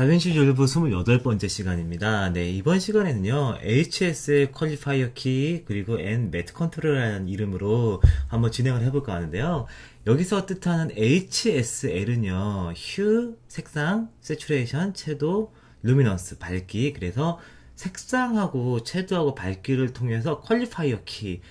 다빈치 졸브 28번째 시간입니다. 네, 이번 시간에는요, HSL 퀄리파이어 키, 그리고 N 매트 컨트롤이라는 이름으로 한번 진행을 해볼까 하는데요. 여기서 뜻하는 HSL은요, 휴, 색상, 세츄레이션, 채도, 루미넌스, 밝기, 그래서 색상하고 채도하고 밝기를 통해서 퀄리파이어 키,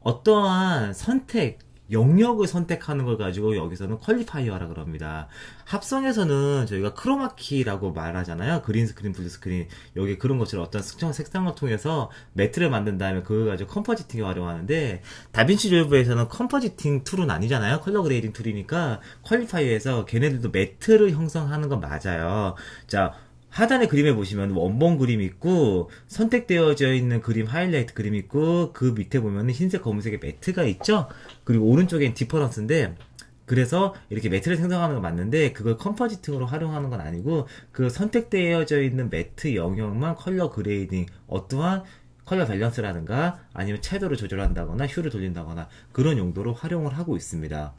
어떠한 선택, 영역을 선택하는 걸 가지고 여기서는 퀄리파이어라 그럽니다. 합성에서는 저희가 크로마키라고 말하잖아요. 그린 스크린, 블루 스크린. 여기 그런 것처럼 어떤 특정한 색상을 통해서 매트를 만든 다음에 그걸 가지고 컴포지팅에 활용하는데, 다빈치 졸브에서는 컴포지팅 툴은 아니잖아요. 컬러 그레이딩 툴이니까 퀄리파이어에서 걔네들도 매트를 형성하는 건 맞아요. 자, 하단의 그림에 보시면 원본 그림 있고 선택되어져 있는 그림 하이라이트 그림 있고 그 밑에 보면 흰색 검은색의 매트가 있죠. 그리고 오른쪽엔 디퍼런스인데, 그래서 이렇게 매트를 생성하는 건 맞는데 그걸 컴포지팅으로 활용하는 건 아니고 그 선택되어져 있는 매트 영역만 컬러 그레이딩, 어떠한 컬러 밸런스라든가 아니면 채도를 조절한다거나 휴를 돌린다거나 그런 용도로 활용을 하고 있습니다.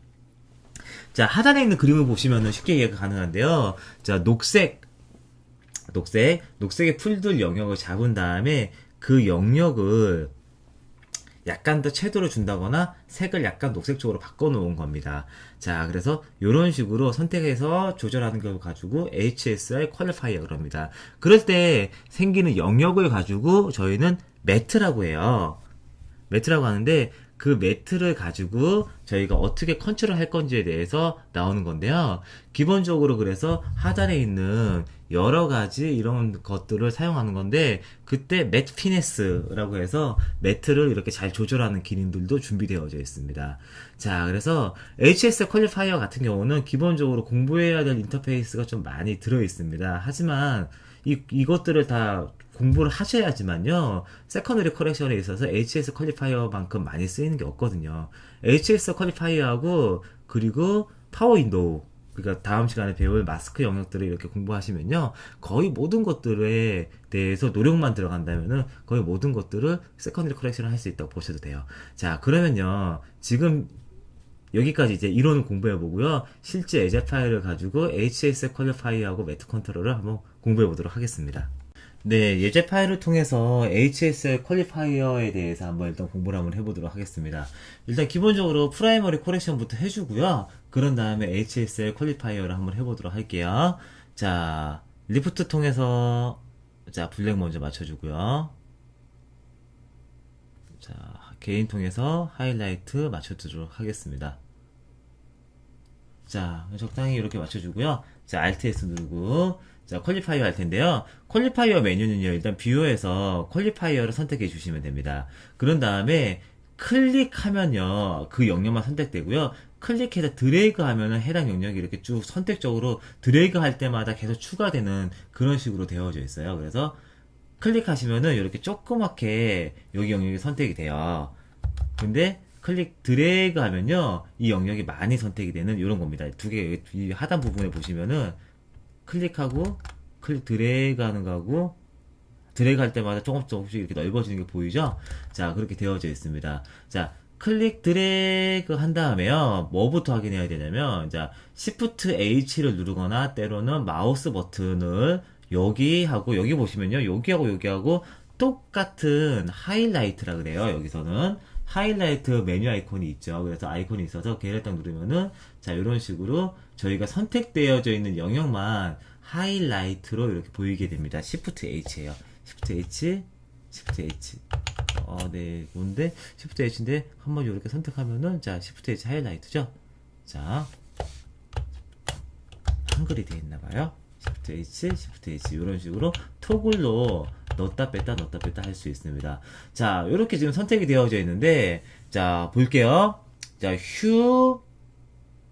자, 하단에 있는 그림을 보시면 쉽게 이해가 가능한데요. 자, 녹색의 풀들 영역을 잡은 다음에 그 영역을 약간 더 채도를 준다거나 색을 약간 녹색 쪽으로 바꿔놓은 겁니다. 자, 그래서 이런 식으로 선택해서 조절하는 걸 가지고 HSR 퀄리파이어 그럽니다. 그럴 때 생기는 영역을 가지고 저희는 매트라고 해요. 매트라고 하는데, 그 매트를 가지고 저희가 어떻게 컨트롤 할 건지에 대해서 나오는 건데요. 기본적으로 그래서 하단에 있는 여러 가지 이런 것들을 사용하는 건데, 그때 매트 피네스라고 해서 매트를 이렇게 잘 조절하는 기능들도 준비되어져 있습니다. 자, 그래서 HS 퀄리파이어 같은 경우는 기본적으로 공부해야 될 인터페이스가 좀 많이 들어 있습니다. 하지만 이것들을 다 공부를 하셔야지만요, 세컨더리 커렉션에 있어서 HS 퀄리파이어만큼 많이 쓰이는 게 없거든요. HS 퀄리파이어하고 그리고 파워 윈도우, 그러니까 다음 시간에 배울 마스크 영역들을 이렇게 공부하시면요, 거의 모든 것들에 대해서 노력만 들어간다면은 거의 모든 것들을 세컨더리 커렉션을 할 수 있다고 보셔도 돼요. 자, 그러면요, 지금 여기까지 이제 이론을 공부해 보고요, 실제 예제 파일을 가지고 HS 퀄리파이어하고 매트 컨트롤을 한번 공부해 보도록 하겠습니다. 네, 예제 파일을 통해서 HSL 퀄리파이어에 대해서 한번 일단 공부를 한번 해보도록 하겠습니다. 일단 기본적으로 프라이머리 코렉션부터 해주고요. 그런 다음에 HSL 퀄리파이어를 한번 해보도록 할게요. 자, 리프트 통해서, 자, 블랙 먼저 맞춰주고요. 자, 개인 통해서 하이라이트 맞춰주도록 하겠습니다. 자, 적당히 이렇게 맞춰주고요. 자, Alt S 누르고, 자, 퀄리파이어 할 텐데요. 퀄리파이어 메뉴는요, 일단 뷰어에서 퀄리파이어를 선택해 주시면 됩니다. 그런 다음에 클릭하면요, 그 영역만 선택되고요. 클릭해서 드래그 하면은 해당 영역이 이렇게 쭉 선택적으로 드래그 할 때마다 계속 추가되는 그런 식으로 되어져 있어요. 그래서 클릭하시면은 이렇게 조그맣게 여기 영역이 선택이 돼요. 근데 클릭 드래그 하면요, 이 영역이 많이 선택이 되는 이런 겁니다. 두 개, 이 하단 부분에 보시면은 클릭하고 클릭 드래그 하는 거하고, 드래그 할 때마다 조금씩 이렇게 넓어지는 게 보이죠? 자, 그렇게 되어져 있습니다. 자, 클릭 드래그 한 다음에요, 뭐부터 확인해야 되냐면, 자, Shift H를 누르거나 때로는 마우스 버튼을 여기하고 여기 보시면요, 여기하고 여기하고 똑같은 하이라이트라 그래요. 여기서는 하이라이트 메뉴 아이콘이 있죠. 그래서 아이콘이 있어서 걔를 딱 누르면은, 자, 이런 식으로 저희가 선택되어져 있는 영역만 하이라이트로 이렇게 보이게 됩니다. Shift H예요. Shift H, Shift H. 네, 뭔데? Shift H인데 한번 이렇게 선택하면은, 자, Shift H 하이라이트죠. 자, 한글이 되어 있나봐요. Shift H, Shift H 이런 식으로 토글로 넣었다 뺐다 할 수 있습니다. 자, 이렇게 지금 선택이 되어져 있는데, 자, 볼게요. 자, 휴,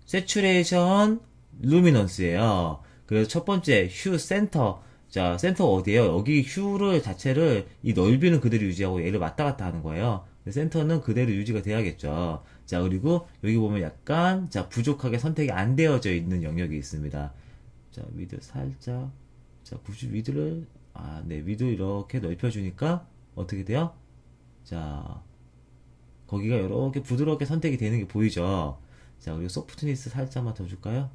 세츄레이션, 루미넌스예요. 그래서 첫 번째 휴 센터. 자, 센터가 어디예요? 여기 휴를 자체를 이 넓이는 그대로 유지하고 얘를 왔다 갔다 하는 거예요. 센터는 그대로 유지가 돼야겠죠. 자, 그리고 여기 보면 약간, 자, 부족하게 선택이 안 되어져 있는 영역이 있습니다. 자, 위드 살짝, 자, 굳이 위드를, 네, 위드 이렇게 넓혀주니까 어떻게 돼요? 자, 거기가 이렇게 부드럽게 선택이 되는 게 보이죠? 자, 그리고 소프트니스 살짝만 더 줄까요?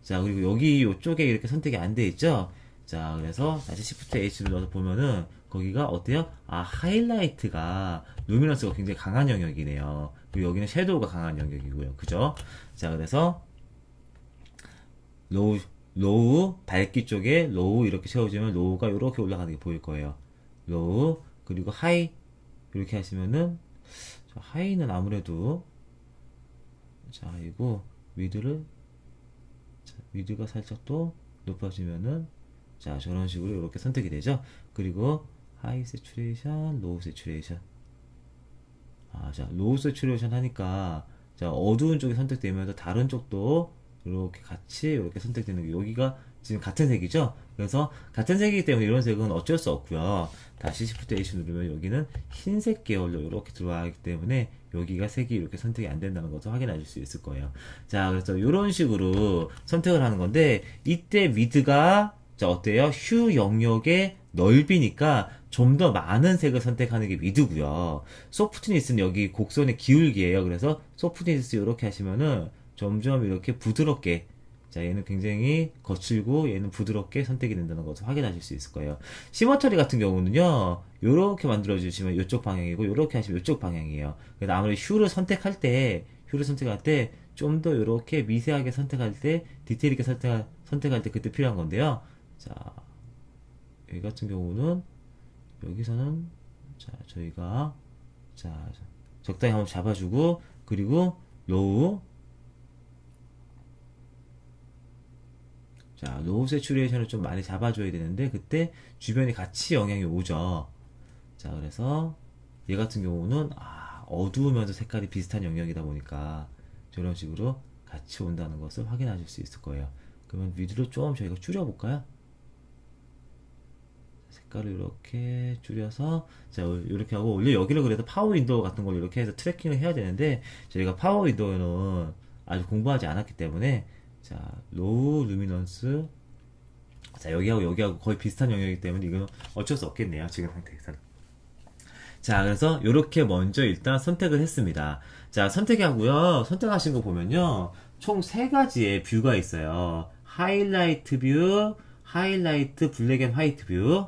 자, 그리고 여기 요쪽에 이렇게 선택이 안 돼 있죠? 자, 그래서 다시 Shift H를 넣어서 보면은 거기가 어때요? 아, 하이라이트가 루미넌스가 굉장히 강한 영역이네요. 그리고 여기는 섀도우가 강한 영역이고요. 그죠? 자, 그래서 로우, 밝기 쪽에 로우 이렇게 채워주면 로우가 이렇게 올라가는 게 보일 거예요. 로우, 그리고 하이, 이렇게 하시면은, 하이는 아무래도, 자, 이거, 미드를, 자, 미드가 살짝 또 높아지면은, 자, 저런 식으로 이렇게 선택이 되죠. 그리고, 하이 세츄레이션, 로우 세츄레이션. 아, 자, 로우 세츄레이션 하니까, 자, 어두운 쪽이 선택되면서 다른 쪽도 이렇게 같이 이렇게 선택되는 게 여기가 지금 같은 색이죠? 그래서 같은 색이기 때문에 이런 색은 어쩔 수 없고요. 다시 Shift H 누르면 여기는 흰색 계열로 이렇게 들어가기 때문에 여기가 색이 이렇게 선택이 안 된다는 것을 확인하실 수 있을 거예요. 자, 그래서 이런 식으로 선택을 하는 건데 이때 위드가 자, 어때요? 휴 영역의 넓이니까 좀 더 많은 색을 선택하는 게 미드고요. 소프트니스는 여기 곡선의 기울기예요. 그래서 소프트니스 이렇게 하시면은 점점 이렇게 부드럽게 자 얘는 굉장히 거칠고 얘는 부드럽게 선택이 된다는 것을 확인하실 수 있을 거예요. 시머터리 같은 경우는요. 요렇게 만들어 주시면 이쪽 방향이고 요렇게 하시면 이쪽 방향이에요. 그래서 아무래도 휴를 선택할 때 좀 더 이렇게 미세하게 선택할 때 디테일 있게 선택할 때 그때 필요한 건데요. 자 여기 같은 경우는 여기서는 자 저희가 자 적당히 한번 잡아주고 그리고 로우 자 로우 세츄레이션을 좀 많이 잡아줘야 되는데 그때 주변에 같이 영향이 오죠. 자 그래서 얘 같은 경우는 어두우면서 색깔이 비슷한 영역이다 보니까 저런 식으로 같이 온다는 것을 확인하실 수 있을 거예요. 그러면 위드를 좀 저희가 줄여볼까요? 색깔을 이렇게 줄여서 자 이렇게 하고 원래 여기를 그래도 파워 윈도우 같은 걸 이렇게 해서 트래킹을 해야 되는데 저희가 파워 윈도우는 아직 공부하지 않았기 때문에 자 로우 루미넌스 자 여기하고 거의 비슷한 영역이기 때문에 이거는 어쩔 수 없겠네요 지금 상태에서는. 자 그래서 이렇게 먼저 일단 선택을 했습니다. 자 선택하고요. 선택하신 거 보면요 총 세 가지의 뷰가 있어요. 하이라이트 뷰, 하이라이트 블랙 앤 화이트 뷰,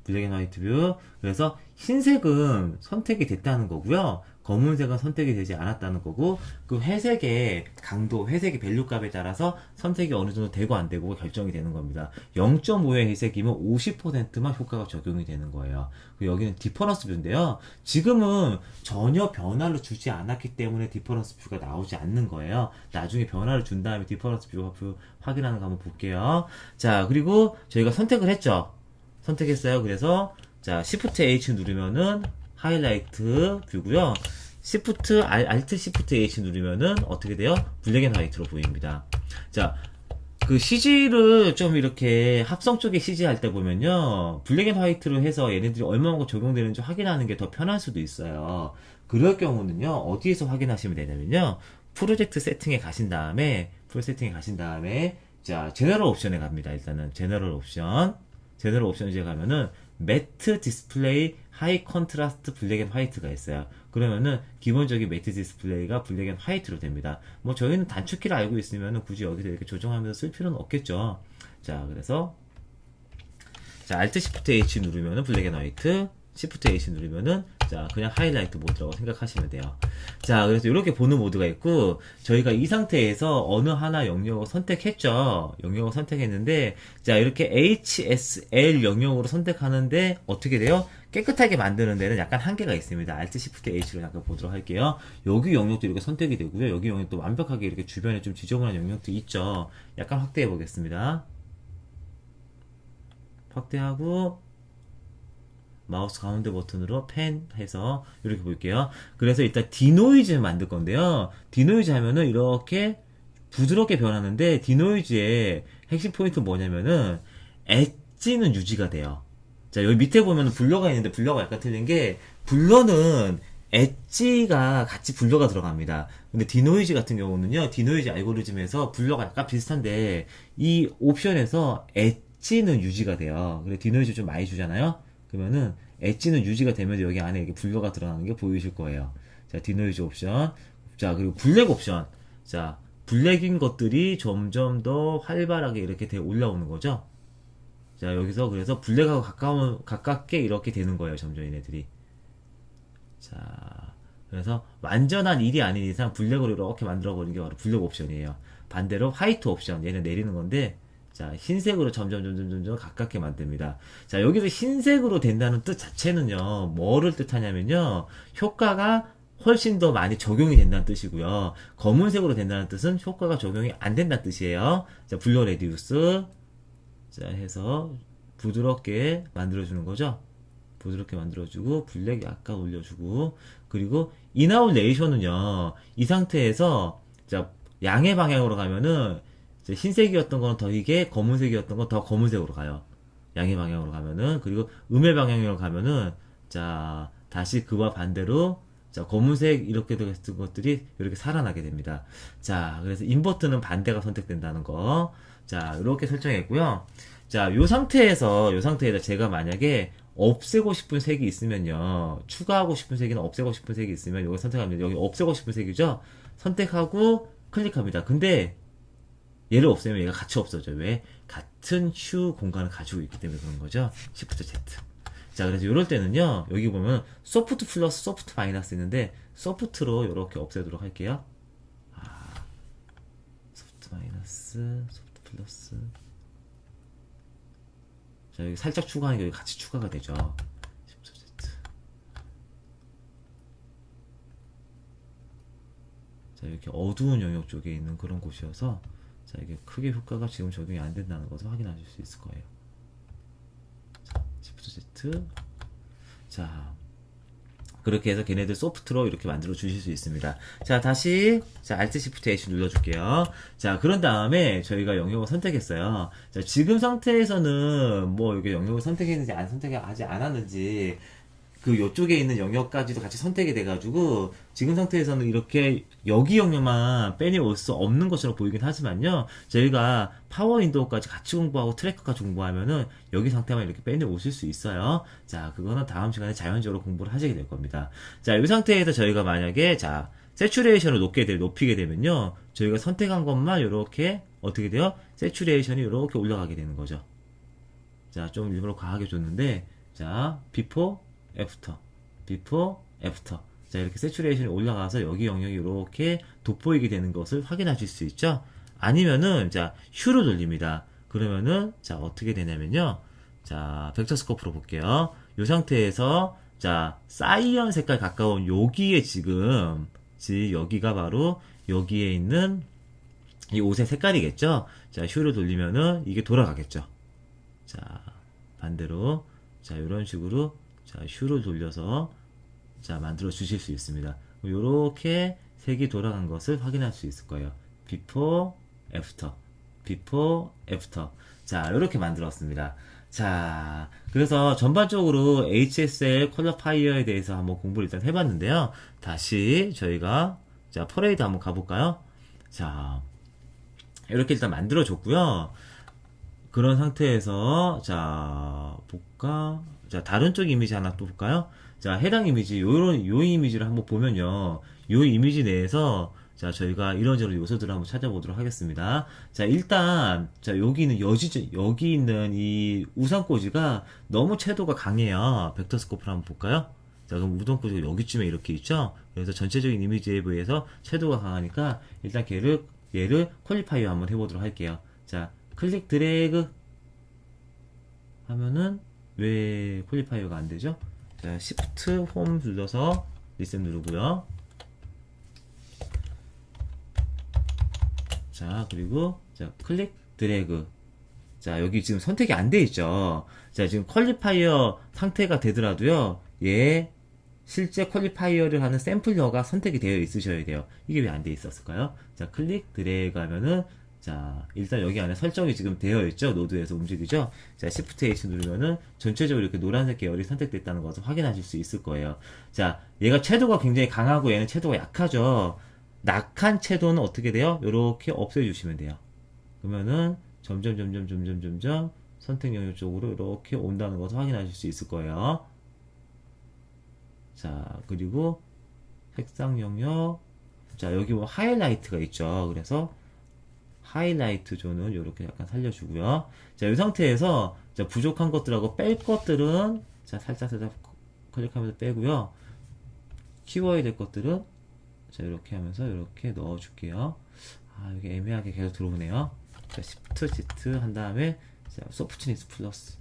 블랙 앤 화이트 뷰. 그래서 흰색은 선택이 됐다는 거고요. 검은색은 선택이 되지 않았다는 거고, 그 회색의 강도, 회색의 밸류 값에 따라서 선택이 어느 정도 되고 안 되고 결정이 되는 겁니다. 0.5의 회색이면 50%만 효과가 적용이 되는 거예요. 그리고 여기는 디퍼런스 뷰인데요. 지금은 전혀 변화를 주지 않았기 때문에 디퍼런스 뷰가 나오지 않는 거예요. 나중에 변화를 준 다음에 디퍼런스 뷰 확인하는 거 한번 볼게요. 자, 그리고 저희가 선택을 했죠. 선택했어요. 그래서 자 Shift H 누르면은 하이라이트 뷰고요. Alt Shift H 누르면은 어떻게 돼요? 블랙 앤 화이트로 보입니다. 자, 그 CG를 좀 이렇게 합성 쪽에 CG 할 때 보면요. 블랙 앤 화이트로 해서 얘네들이 얼마나 적용되는지 확인하는 게 더 편할 수도 있어요. 그럴 경우는요. 어디에서 확인하시면 되냐면요. 프로젝트 세팅에 가신 다음에 자, 제너럴 옵션에 갑니다. 일단은 제너럴 옵션에 가면은 매트 디스플레이 하이 컨트라스트 블랙 앤 화이트가 있어요. 그러면은 기본적인 매트 디스플레이가 블랙 앤 화이트로 됩니다. 뭐 저희는 단축키를 알고 있으면은 굳이 여기서 이렇게 조정하면서 쓸 필요는 없겠죠. 자, 그래서 자, Alt Shift H 누르면은 블랙 앤 화이트, Shift H 누르면은 자 그냥 하이라이트 모드라고 생각하시면 돼요. 자 그래서 이렇게 보는 모드가 있고 저희가 이 상태에서 어느 하나 영역을 선택했죠. 영역을 선택했는데 자 이렇게 HSL 영역으로 선택하는데 어떻게 돼요? 깨끗하게 만드는 데는 약간 한계가 있습니다. Alt Shift H로 잠깐 보도록 할게요. 여기 영역도 이렇게 선택이 되고요. 여기 영역도 완벽하게 이렇게 주변에 좀 지저분한 영역도 있죠. 약간 확대해 보겠습니다. 확대하고 마우스 가운데 버튼으로 펜 해서 이렇게 볼게요. 그래서 일단 디노이즈를 만들 건데요. 디노이즈 하면은 이렇게 부드럽게 변하는데 디노이즈의 핵심 포인트는 뭐냐면은 엣지는 유지가 돼요. 자 여기 밑에 보면은 블러가 있는데 블러가 약간 틀린 게 블러는 엣지가 같이 블러가 들어갑니다. 근데 디노이즈 같은 경우는요. 디노이즈 알고리즘에서 블러가 약간 비슷한데 이 옵션에서 엣지는 유지가 돼요. 그래 디노이즈 좀 많이 주잖아요. 그러면은 엣지는 유지가 되면서 여기 안에 이렇게 블러가 들어가는 게 보이실 거예요. 자, 디노이즈 옵션. 자, 그리고 블랙 옵션. 자, 블랙인 것들이 점점 더 활발하게 이렇게 돼 올라오는 거죠. 자, 여기서 그래서 블랙하고 가깝게 이렇게 되는 거예요, 점점 얘네들이. 자, 그래서 완전한 일이 아닌 이상 블랙으로 이렇게 만들어버리는 게 바로 블랙 옵션이에요. 반대로 화이트 옵션, 얘는 내리는 건데, 자, 흰색으로 점점 가깝게 만듭니다. 자, 여기서 흰색으로 된다는 뜻 자체는요, 뭐를 뜻하냐면요, 효과가 훨씬 더 많이 적용이 된다는 뜻이고요. 검은색으로 된다는 뜻은 효과가 적용이 안 된다는 뜻이에요. 자, 블러 레디우스. 자, 해서 부드럽게 만들어주는 거죠. 부드럽게 만들어주고, 블랙 약간 올려주고, 그리고 인아웃 레이쇼는요, 이 상태에서, 자, 양의 방향으로 가면은, 이제 흰색이었던 건 더 희게, 검은색이었던 건 더 검은색으로 가요. 양의 방향으로 가면은, 그리고 음의 방향으로 가면은, 자, 다시 그와 반대로, 자, 검은색 이렇게 됐던 것들이 이렇게 살아나게 됩니다. 자, 그래서 인버트는 반대가 선택된다는 거. 자, 이렇게 설정했고요. 자, 요 상태에서 제가 만약에 없애고 싶은 색이 있으면요. 추가하고 싶은 색이나 없애고 싶은 색이 있으면 여기 선택하면 여기 없애고 싶은 색이죠. 선택하고 클릭합니다. 근데 얘를 없애면 얘가 같이 없어져요. 왜? 같은 휴 공간을 가지고 있기 때문에 그런 거죠. Shift Z. 자, 그래서 이럴 때는요. 여기 보면 소프트 플러스 소프트 마이너스 있는데 소프트로 이렇게 없애도록 할게요. 아, 소프트 마이너스, 소프트 플러스. 자, 여기 살짝 추가하니까 여기 같이 추가가 되죠. Shift Z. 자, 이렇게 어두운 영역 쪽에 있는 그런 곳이어서 자, 이게 크게 효과가 지금 적용이 안 된다는 것을 확인하실 수 있을 거예요. 자, Shift Z. 자, 그렇게 해서 걔네들 소프트로 이렇게 만들어 주실 수 있습니다. 자, 다시, 자, Alt Shift H 눌러줄게요. 자, 그런 다음에 저희가 영역을 선택했어요. 자, 지금 상태에서는 뭐 이게 영역을 선택했는지 안 선택하지 않았는지 그 요쪽에 있는 영역까지도 같이 선택이 돼가지고 지금 상태에서는 이렇게 여기 영역만 빼내올 수 없는 것처럼 보이긴 하지만요, 저희가 파워 윈도우까지 같이 공부하고 트래커까지 공부하면은 여기 상태만 이렇게 빼내오실 수 있어요. 자, 그거는 다음 시간에 자연적으로 공부를 하시게 될 겁니다. 자, 이 상태에서 저희가 만약에 자 세츄레이션을 높이게 되면요, 저희가 선택한 것만 이렇게 어떻게 돼요? 세츄레이션이 이렇게 올라가게 되는 거죠. 자, 좀 일부러 과하게 줬는데, 자, 비포 애프터, 비포, 애프터. 자, 이렇게 세츄레이션이 올라가서 여기 영역이 이렇게 돋보이게 되는 것을 확인하실 수 있죠. 아니면은, 자, 휴로 돌립니다. 그러면은, 자, 어떻게 되냐면요. 자, 벡터 스코프로 볼게요. 이 상태에서, 자, 사이언 색깔 가까운 여기에 지금, 여기가 바로 여기에 있는 이 옷의 색깔이겠죠. 자, 휴를 돌리면은 이게 돌아가겠죠. 자, 반대로, 자, 이런 식으로, 자, 휴를 돌려서 자, 만들어 주실 수 있습니다. 이렇게 색이 돌아간 것을 확인할 수 있을 거예요. before, after, before, after. 자, 이렇게 만들었습니다. 자, 그래서 전반적으로 HSL 퀄러파이어에 대해서 한번 공부를 일단 해봤는데요. 다시 저희가 자, 퍼레이드 한번 가볼까요? 자, 이렇게 일단 만들어 줬고요. 그런 상태에서 자, 볼까? 자, 다른 쪽 이미지 하나 또 볼까요? 자, 해당 이미지, 요 이미지를 한번 보면요. 요 이미지 내에서, 자, 저희가 이런저런 요소들을 한번 찾아보도록 하겠습니다. 자, 일단, 자, 여기 있는 이 우산꽂이가 너무 채도가 강해요. 벡터 스코프를 한번 볼까요? 자, 그럼 우산꽂이가 여기쯤에 이렇게 있죠? 그래서 전체적인 이미지에 비해서 채도가 강하니까, 일단 얘를 퀄리파이어 한번 해보도록 할게요. 자, 클릭 드래그 하면은, 왜 퀄리파이어가 안 되죠? 자, Shift 홈 눌러서 리셋 누르고요. 자, 그리고 자, 클릭 드래그. 자, 여기 지금 선택이 안 돼 있죠. 자, 지금 퀄리파이어 상태가 되더라도요. 얘 실제 퀄리파이어를 하는 샘플러가 선택이 되어 있으셔야 돼요. 이게 왜 안 돼 있었을까요? 자, 클릭 드래그 하면은 자, 일단 여기 안에 설정이 지금 되어 있죠. 노드에서 움직이죠. 자, Shift H 누르면은 전체적으로 이렇게 노란색 계열이 선택됐다는 것을 확인하실 수 있을 거예요. 자, 얘가 채도가 굉장히 강하고 얘는 채도가 약하죠. 낙한 채도는 어떻게 돼요? 이렇게 없애주시면 돼요. 그러면은 점점 선택 영역 쪽으로 이렇게 온다는 것을 확인하실 수 있을 거예요. 자, 그리고 색상 영역. 자, 여기 뭐 하이라이트가 있죠. 그래서 하이라이트 존은 이렇게 약간 살려주고요. 자, 이 상태에서 자, 부족한 것들하고 뺄 것들은 자, 살짝 클릭하면서 빼고요. 키워야 될 것들은 자, 이렇게 하면서 이렇게 넣어줄게요. 아, 여기 애매하게 계속 들어오네요. 자, Shift, Z 한 다음에 자, 소프트니스 플러스.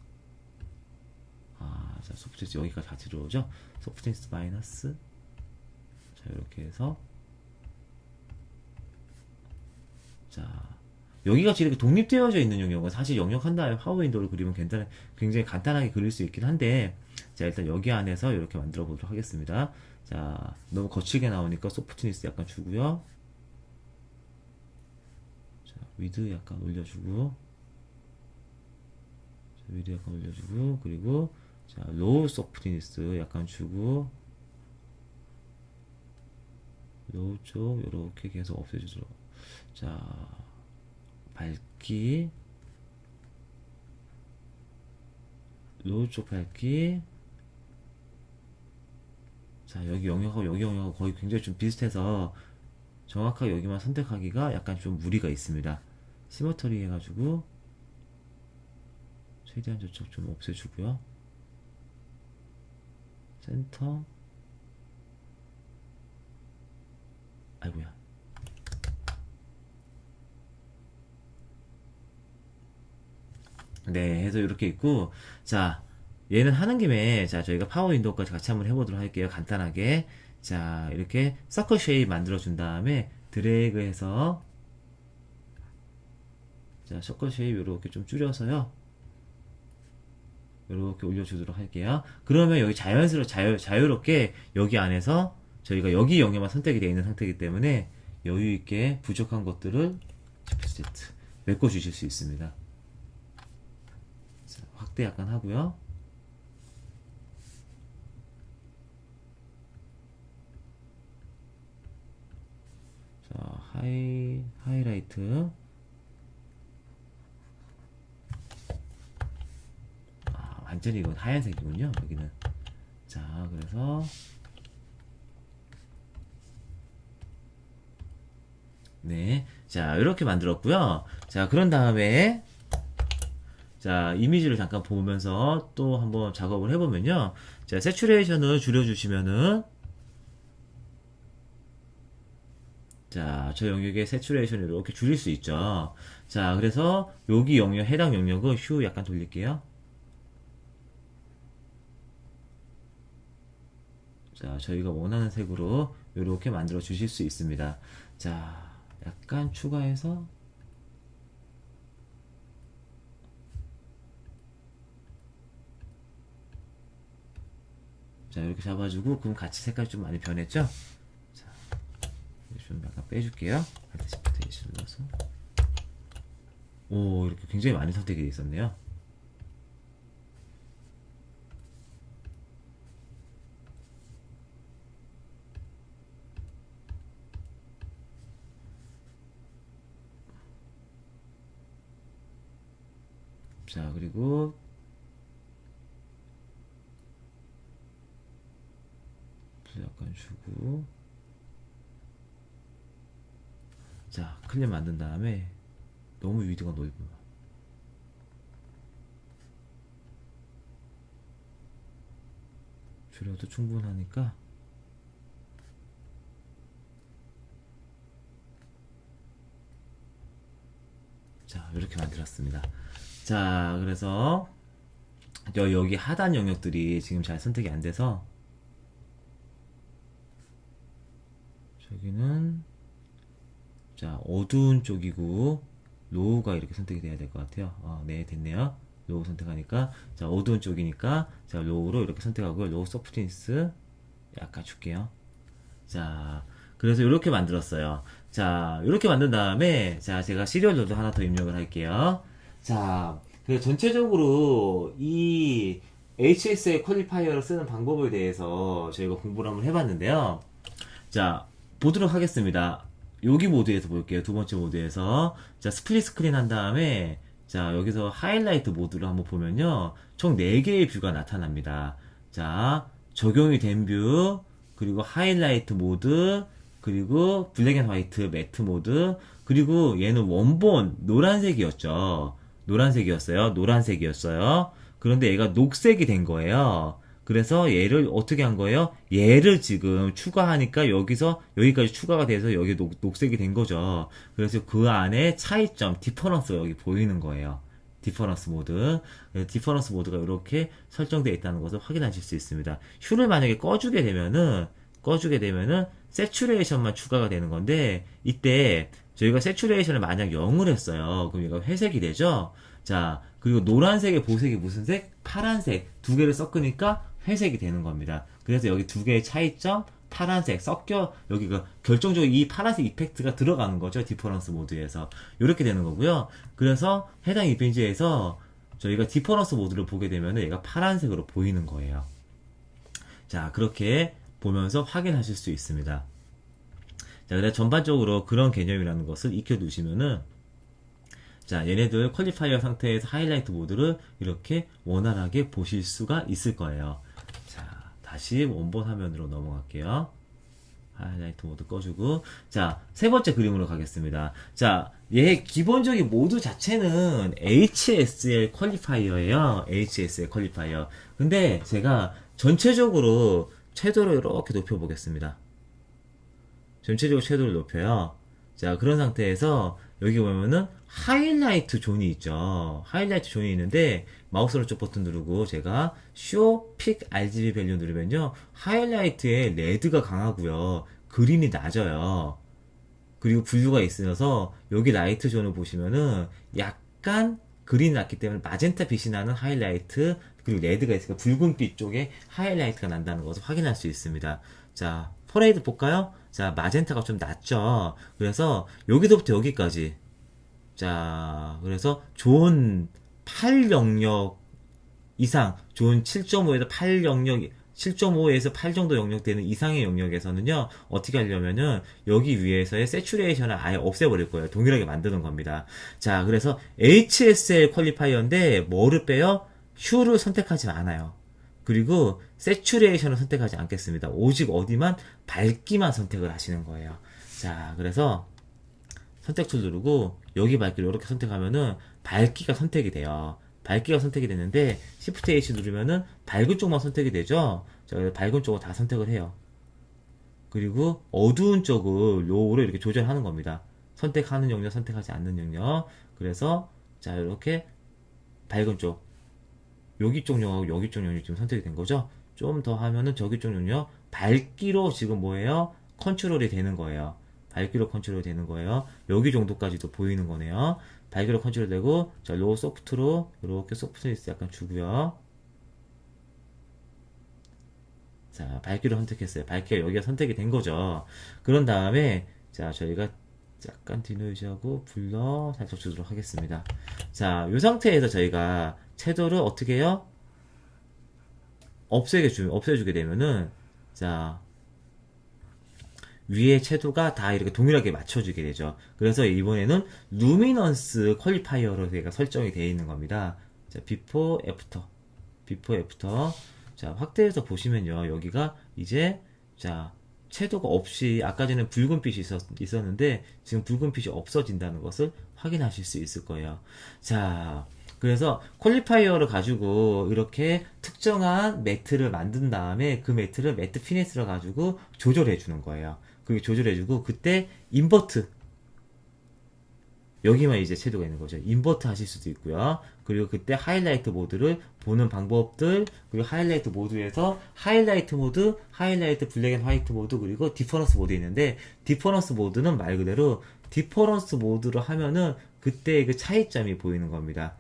아, 자, 소프트니스 여기까지 같이 들어오죠. 소프트니스 마이너스. 자, 이렇게 해서 자, 여기같이 이렇게 독립되어져 있는 영역은 사실 영역한 다음에 파워 윈도우를 그리면 굉장히 간단하게 그릴 수 있긴 한데, 자, 일단 여기 안에서 이렇게 만들어 보도록 하겠습니다. 자, 너무 거칠게 나오니까 소프트니스 약간 주고요. 자, 위드 약간 올려주고, 자, 위드 약간 올려주고, 그리고, 자, 로우 소프트니스 약간 주고, 로우 쪽, 요렇게 계속 없애주도록. 자, 밝기, 로우 쪽 밝기. 자, 여기 영역하고 여기 영역하고 거의 굉장히 좀 비슷해서 정확하게 여기만 선택하기가 약간 좀 무리가 있습니다. 시머터리 해가지고 최대한 저쪽 좀 없애주고요. 센터. 아이고야. 네, 해서 이렇게 있고, 자, 얘는 하는 김에, 자, 저희가 파워 윈도우까지 같이 한번 해보도록 할게요. 간단하게. 자, 이렇게 서클 쉐입 만들어준 다음에 드래그 해서, 자, 서클 쉐입 이렇게 좀 줄여서요. 이렇게 올려주도록 할게요. 그러면 여기 자유롭게 여기 안에서 저희가 여기 영역만 선택이 되어 있는 상태이기 때문에 여유있게 부족한 것들을 Shift Z 메꿔주실 수 있습니다. 자, 확대 약간 하고요. 자, 하이라이트. 아, 완전히 이건 하얀색이군요. 여기는. 자, 그래서 네. 자, 이렇게 만들었고요. 자, 그런 다음에 자, 이미지를 잠깐 보면서 또 한번 작업을 해보면요. 자, 세츄레이션을 줄여주시면은 자, 저 영역의 세츄레이션을 이렇게 줄일 수 있죠. 자, 그래서 여기 영역, 해당 영역을 휴 약간 돌릴게요. 자, 저희가 원하는 색으로 이렇게 만들어 주실 수 있습니다. 자, 약간 추가해서 자, 이렇게 잡아주고 그럼 같이 색깔이 좀 많이 변했죠? 자, 좀 약간 빼줄게요. 알트 시프트 A를 눌러서 오, 이렇게 굉장히 많이 선택이 되어 있었네요. 자, 그리고 약간 주고 자, 클립 만든 다음에 너무 위드가 넓으면 줄여도 충분하니까 자, 이렇게 만들었습니다. 자, 그래서 여기 하단 영역들이 지금 잘 선택이 안 돼서 저기는 자, 어두운 쪽이고 로우가 이렇게 선택이 돼야 될 것 같아요. 네, 됐네요. 로우 선택하니까 자, 어두운 쪽이니까 자, 로우로 이렇게 선택하고요. 로우 소프트니스 약간 줄게요. 자, 그래서 이렇게 만들었어요. 자, 이렇게 만든 다음에 자, 제가 시리얼로도 하나 더 입력을 할게요. 자, 그래서 전체적으로 이 HSL 퀄리파이어를 쓰는 방법에 대해서 저희가 공부를 한번 해봤는데요. 자, 보도록 하겠습니다. 여기 모드에서 볼게요. 두 번째 모드에서. 자, 스플릿 스크린 한 다음에, 자, 여기서 하이라이트 모드를 한번 보면요. 총 4개의 뷰가 나타납니다. 자, 적용이 된 뷰, 그리고 하이라이트 모드, 그리고 블랙 앤 화이트 매트 모드, 그리고 얘는 원본 노란색이었죠. 노란색이었어요. 그런데 얘가 녹색이 된 거예요. 그래서 얘를 어떻게 한 거예요? 얘를 지금 추가하니까 여기까지 추가가 돼서 여기 녹색이 된 거죠. 그래서 그 안에 차이점, 디퍼런스가 여기 보이는 거예요. 디퍼런스 모드. 디퍼런스 모드가 이렇게 설정되어 있다는 것을 확인하실 수 있습니다. 슈를 만약에 꺼주게 되면은 세츄레이션만 추가가 되는 건데, 이때 저희가 세츄레이션을 만약 0을 했어요. 그럼 얘가 회색이 되죠? 자, 그리고 노란색의 보색이 무슨 색? 파란색. 두 개를 섞으니까 회색이 되는 겁니다. 그래서 여기 두 개의 차이점, 파란색 여기가 결정적으로 이 파란색 이펙트가 들어가는 거죠. 디퍼런스 모드에서. 이렇게 되는 거고요. 그래서 해당 이미지에서 저희가 디퍼런스 모드를 보게 되면 얘가 파란색으로 보이는 거예요. 자, 그렇게 보면서 확인하실 수 있습니다. 자, 그래서 전반적으로 그런 개념이라는 것을 익혀 두시면은, 자, 얘네들 퀄리파이어 상태에서 하이라이트 모드를 이렇게 원활하게 보실 수가 있을 거예요. 자, 다시 원본 화면으로 넘어갈게요. 하이라이트 모드 꺼주고. 자, 세 번째 그림으로 가겠습니다. 자, 얘 기본적인 모드 자체는 HSL 퀄리파이어예요. HSL 퀄리파이어. 근데 제가 전체적으로 채도를 이렇게 높여보겠습니다. 전체적으로 채도를 높여요. 자, 그런 상태에서 여기 보면은 하이라이트 존이 있죠. 하이라이트 존이 있는데 마우스 오른쪽 버튼 누르고 제가 Show Pick RGB 밸류 누르면요. 하이라이트에 레드가 강하고요. 그린이 낮아요. 그리고 분류가 있어서 여기 라이트 존을 보시면은 약간 그린이 낮기 때문에 마젠타 빛이 나는 하이라이트, 그리고 레드가 있으니까 붉은빛 쪽에 하이라이트가 난다는 것을 확인할 수 있습니다. 자, 퍼레이드 볼까요? 자, 마젠타가 좀 낮죠. 그래서 여기서부터 여기까지. 자, 그래서 존 8 영역 이상, 존 7.5에서 8 영역, 7.5에서 8 정도 영역 되는 이상의 영역에서는요, 어떻게 하려면은, 여기 위에서의 세츄레이션을 아예 없애버릴 거예요. 동일하게 만드는 겁니다. 자, 그래서 HSL 퀄리파이어인데, 뭐를 빼요? 휴를 선택하지 않아요. 그리고 세츄레이션을 선택하지 않겠습니다. 오직 어디만? 밝기만 선택을 하시는 거예요. 자, 그래서 선택 툴 누르고 여기 밝기를 이렇게 선택하면은 밝기가 선택이 돼요. 밝기가 선택이 되는데 Shift H 누르면은 밝은 쪽만 선택이 되죠. 자, 밝은 쪽을 다 선택을 해요. 그리고 어두운 쪽을 로우로 이렇게 조절하는 겁니다. 선택하는 영역, 선택하지 않는 영역. 그래서 자, 이렇게 밝은 쪽, 여기 쪽 영역하고 여기 쪽 영역이 지금 선택이 된 거죠. 좀 더 하면은 저기 쪽 영역 밝기로 지금 뭐예요? 컨트롤이 되는 거예요. 밝기로 컨트롤 되는 거예요. 여기 정도까지도 보이는 거네요. 밝기로 컨트롤 되고, 자, 로우 소프트로 이렇게 소프트니스 약간 주고요. 자, 밝기로 선택했어요. 밝기가 여기가 선택이 된 거죠. 그런 다음에 자, 저희가 약간 디노이즈하고 블러 살짝 주도록 하겠습니다. 자, 이 상태에서 저희가 채도를 어떻게 해요? 없애주게 되면은, 자, 위에 채도가 다 이렇게 동일하게 맞춰주게 되죠. 그래서 이번에는 루미넌스 퀄리파이어로 제가 설정이 되어 있는 겁니다. 자, 비포, 애프터. 자, 확대해서 보시면요. 여기가 이제, 자, 채도가 없이, 아까 전에 붉은빛이 있었는데, 지금 붉은빛이 없어진다는 것을 확인하실 수 있을 거예요. 자, 그래서 퀄리파이어를 가지고 이렇게 특정한 매트를 만든 다음에 그 매트를 매트 피니스를 가지고 조절해 주는 거예요. 그게 조절해주고, 그때 인버트, 여기만 이제 채도가 있는 거죠. 인버트 하실 수도 있고요. 그리고 그때 하이라이트 모드를 보는 방법들, 그리고 하이라이트 모드에서 하이라이트 모드, 하이라이트 블랙 앤 화이트 모드, 그리고 디퍼런스 모드 있는데, 디퍼런스 모드는 말 그대로 디퍼런스 모드로 하면은 그때 그 차이점이 보이는 겁니다.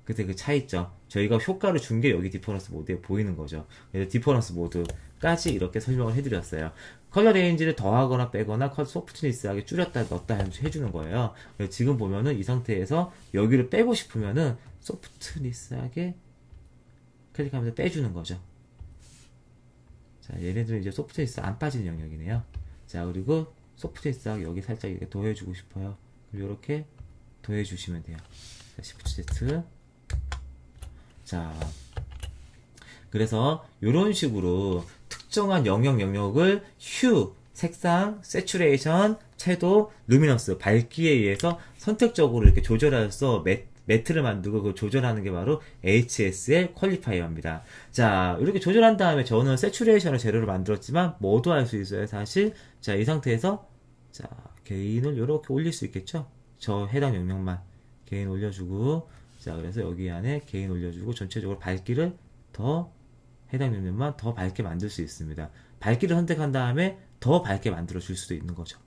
그때 그 차이점, 저희가 효과를 준 게 여기 디퍼런스 모드에 보이는 거죠. 그래서 디퍼런스 모드까지 이렇게 설명을 해드렸어요. 컬러 레인지를 더하거나 빼거나 소프트니스하게 줄였다 넣었다 해주는 거예요. 그래서 지금 보면은 이 상태에서 여기를 빼고 싶으면은 소프트니스하게 클릭하면서 빼주는 거죠. 자, 얘네들은 이제 소프트니스 안 빠지는 영역이네요. 자, 그리고 소프트니스하게 여기 살짝 이렇게 더해주고 싶어요. 그리고 이렇게 더해주시면 돼요. 자, Shift Z. 자, 그래서 이런 식으로 특정한 영역을 휴, 색상, 세츄레이션, 채도, 루미너스, 밝기에 의해서 선택적으로 이렇게 조절해서 매트를 만들고 그 조절하는 게 바로 HSL 퀄리파이어입니다. 자, 이렇게 조절한 다음에 저는 세츄레이션을 재료로 만들었지만 뭐도 할 수 있어요, 사실. 자, 이 상태에서 자, 게인을 이렇게 올릴 수 있겠죠? 저 해당 영역만 게인 올려주고, 자, 그래서 여기 안에 게인 올려주고 전체적으로 밝기를 더 해당 영역만 더 밝게 만들 수 있습니다. 밝기를 선택한 다음에 더 밝게 만들어 줄 수도 있는 거죠.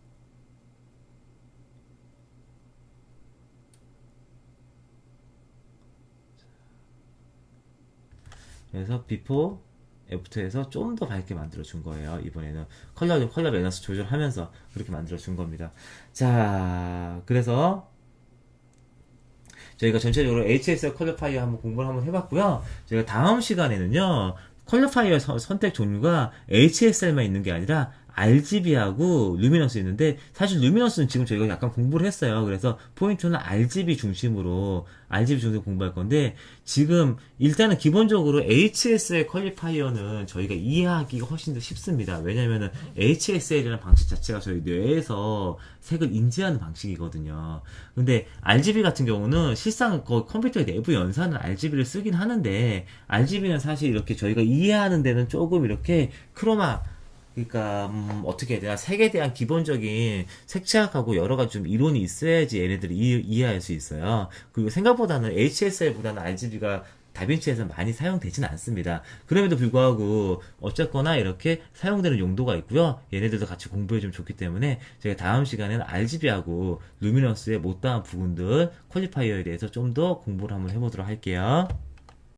그래서 비포, 애프터에서 좀 더 밝게 만들어 준 거예요. 이번에는 컬러 밸런스 조절하면서 그렇게 만들어 준 겁니다. 자, 그래서 저희가 전체적으로 HSL 퀄리파이어 한번 공부를 한번 해봤고요. 저희가 다음 시간에는요, 퀄리파이어 선택 종류가 HSL만 있는 게 아니라 RGB하고 루미너스 있는데, 사실 루미너스는 지금 저희가 약간 공부를 했어요. 그래서 포인트는 RGB 중심으로 공부할 건데, 지금 일단은 기본적으로 HSL 퀄리파이어는 저희가 이해하기가 훨씬 더 쉽습니다. 왜냐면은 HSL이라는 방식 자체가 저희 뇌에서 색을 인지하는 방식이거든요. 근데 RGB 같은 경우는 실상 컴퓨터의 내부 연산은 RGB를 쓰긴 하는데, RGB는 사실 이렇게 저희가 이해하는 데는 조금 이렇게 그러니까 어떻게 해야 되나, 색에 대한 기본적인 색채학하고 여러 가지 좀 이론이 있어야지 얘네들이 이해할 수 있어요. 그리고 생각보다는 HSL보다는 RGB가 다빈치에서 많이 사용되진 않습니다. 그럼에도 불구하고 어쨌거나 이렇게 사용되는 용도가 있고요. 얘네들도 같이 공부해주면 좋기 때문에 제가 다음 시간에는 RGB하고 루미너스의 못다한 부분들 퀄리파이어에 대해서 좀 더 공부를 한번 해보도록 할게요.